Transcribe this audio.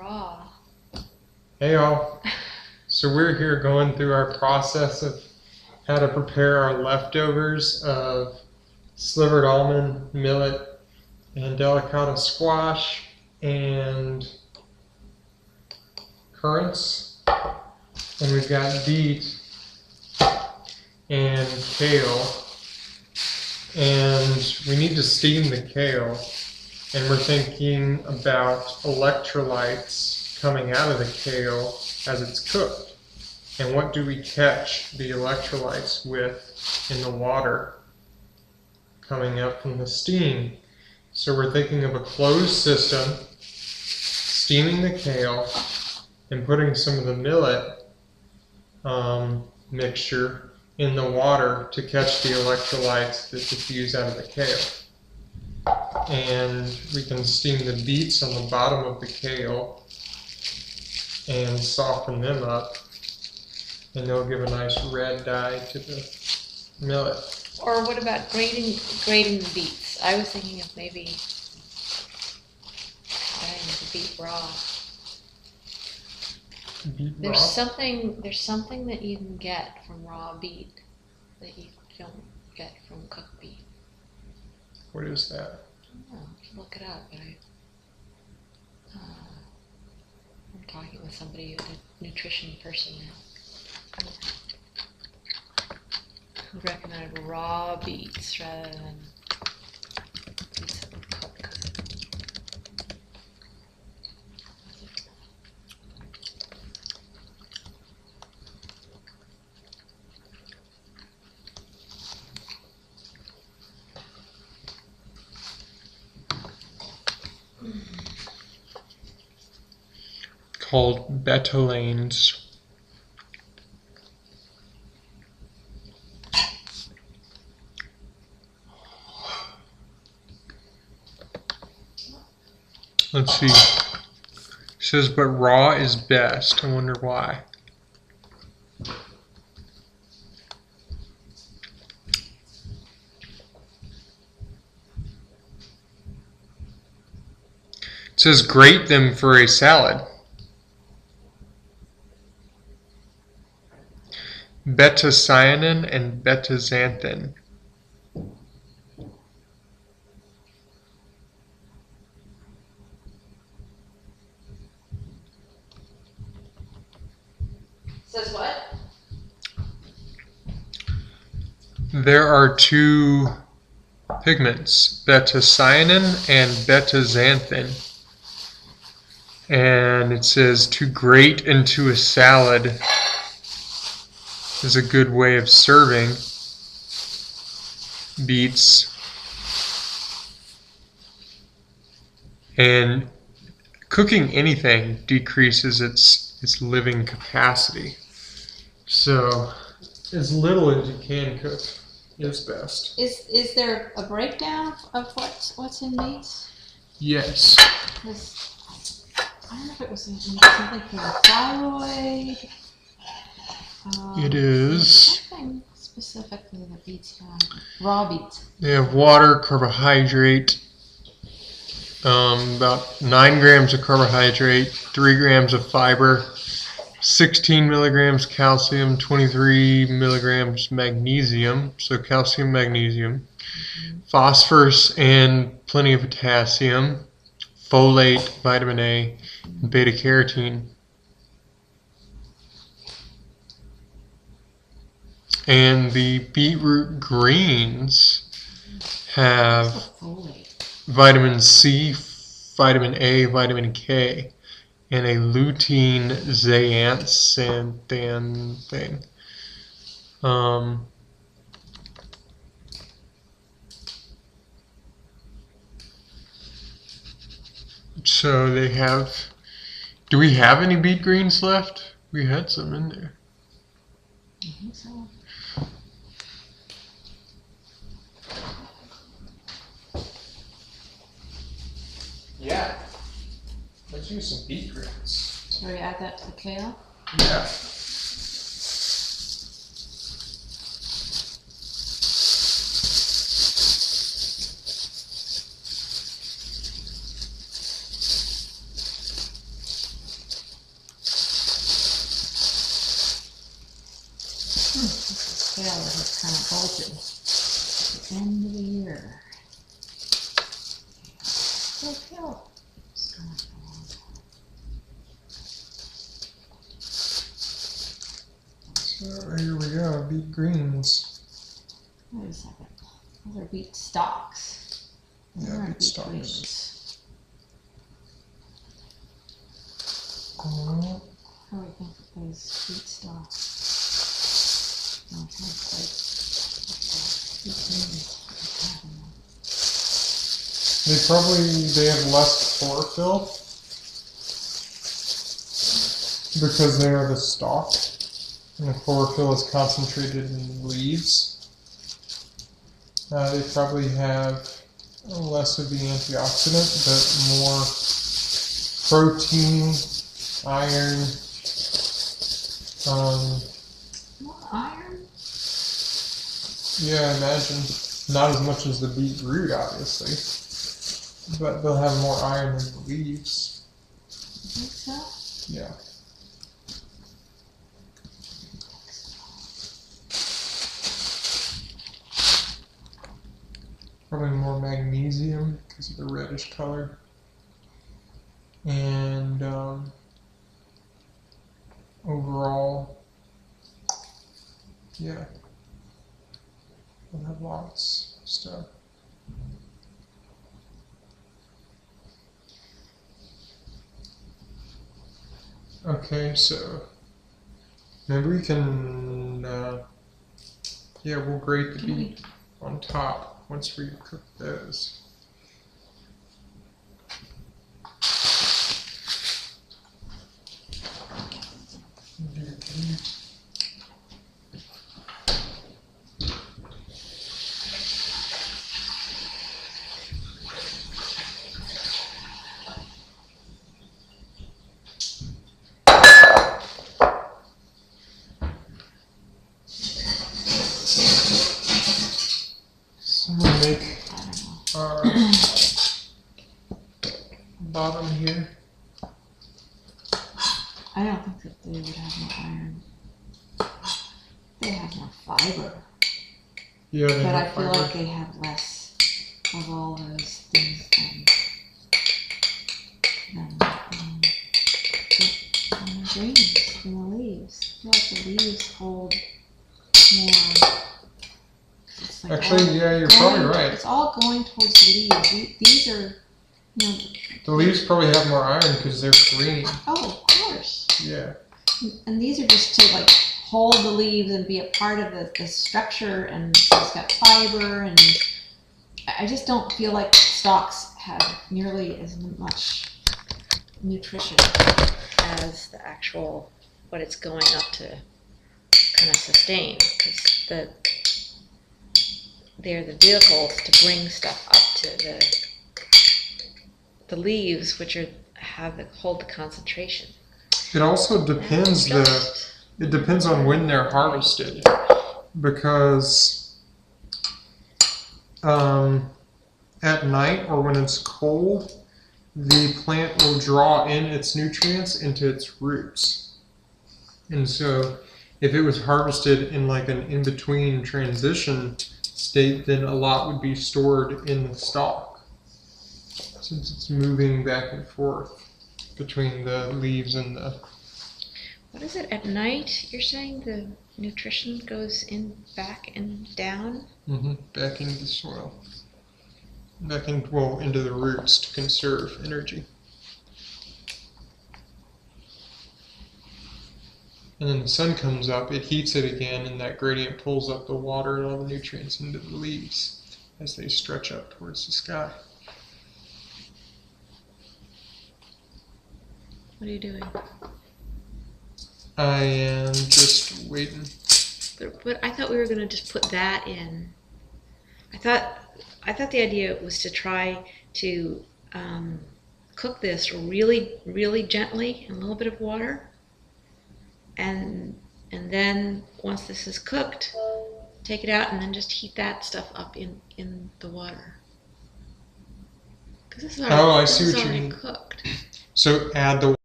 raw. Hey all. So we're here going through our process of how to prepare our leftovers of slivered almond, millet, and delicata squash, and currants. And we've got beet and kale. And we need to steam the kale. And we're thinking about electrolytes coming out of the kale as it's cooked. And what do we catch the electrolytes with in the water coming up from the steam? So we're thinking of a closed system, steaming the kale, and putting some of the millet mixture in the water to catch the electrolytes that diffuse out of the kale. And we can steam the beets on the bottom of the kale and soften them up, and they'll give a nice red dye to the millet. Or what about grating the beets? I was thinking of maybe trying the beet raw. Beet There's raw? something that you can get from raw beet that you don't get from cooked beet. What is that? Oh, look it up, but I'm talking with somebody, a nutrition person now, who recommended raw beets rather than beets that were cooked. Called betalains. Let's see. It says, but raw is best. I wonder why. It says grate them for a salad. Beta-cyanin and beta-xanthin. Says what? There are two pigments, beta-cyanin and beta-xanthin. And it says to grate into a salad is a good way of serving beets. And cooking anything decreases its living capacity. So as little as you can cook is best. Is there a breakdown of what's in beets? Yes. I don't know if it was something for the thyroid. It is. Something specifically that beets have. Raw beets. They have water, carbohydrate, about 9 grams of carbohydrate, 3 grams of fiber, 16 milligrams calcium, 23 milligrams magnesium, so calcium, magnesium, phosphorus, and plenty of potassium, folate, vitamin A, and beta carotene. And the beetroot greens have vitamin C, vitamin A, vitamin K, and a lutein zeaxanthin thing. So they have. Do we have any beet greens left? We had some in there. I think so. Yeah. Let's use some beet greens. Should we add that to the kale? Yeah. This kale is kind of bolted. It's the end of the year. So kale. It's going for a long time. So here we go, beet greens. Wait a second. Those are beet stalks. Those Yeah, aren't beet stalks. greens. Oh, How do I think that those beet stalks? No, it's not quite. Beet greens. they have less chlorophyll because they are the stalk, and the chlorophyll is concentrated in the leaves. They probably have less of the antioxidant, but more protein, iron. More iron? Yeah, I imagine. Not as much as the beetroot, obviously, but they'll have more iron in the leaves. You think so? Yeah. Probably more magnesium because of the reddish color. And overall, yeah, we'll have lots of stuff. Okay, so maybe we can, yeah, we'll grate the beet on top once we cook those. Make our bottom here. I don't think that they would have more iron. They have more fiber. Yeah, they But I have feel fiber. like they have less of all those things than the greens, than the leaves. I feel like the leaves hold more. It's like Actually, all yeah, you're going- probably right. It's all going towards the leaves. These are, you know. The leaves probably have more iron because they're green. Oh, of course. Yeah. And these are just to like hold the leaves and be a part of the structure, and it's got fiber, and I just don't feel like stalks have nearly as much nutrition as the actual what it's going up to kind of sustain, because they're the vehicles to bring stuff up to the leaves, which are hold the concentration. It also depends it depends on when they're harvested, because at night or when it's cold, the plant will draw in its nutrients into its roots. And so if it was harvested in like an in-between transition state, then a lot would be stored in the stalk, since it's moving back and forth between the leaves and the... What is it, at night you're saying the nutrition goes in back and down? Back into the soil. Back in, well, into the roots to conserve energy. And then the sun comes up, it heats it again, and that gradient pulls up the water and all the nutrients into the leaves as they stretch up towards the sky. What are you doing? I am just waiting. But I thought we were gonna just put that in. I thought the idea was to try to cook this really, really gently in a little bit of water, and then once this is cooked, take it out and then just heat that stuff up in the water. Because this is already, Oh, I see what you already mean. cooked. So add the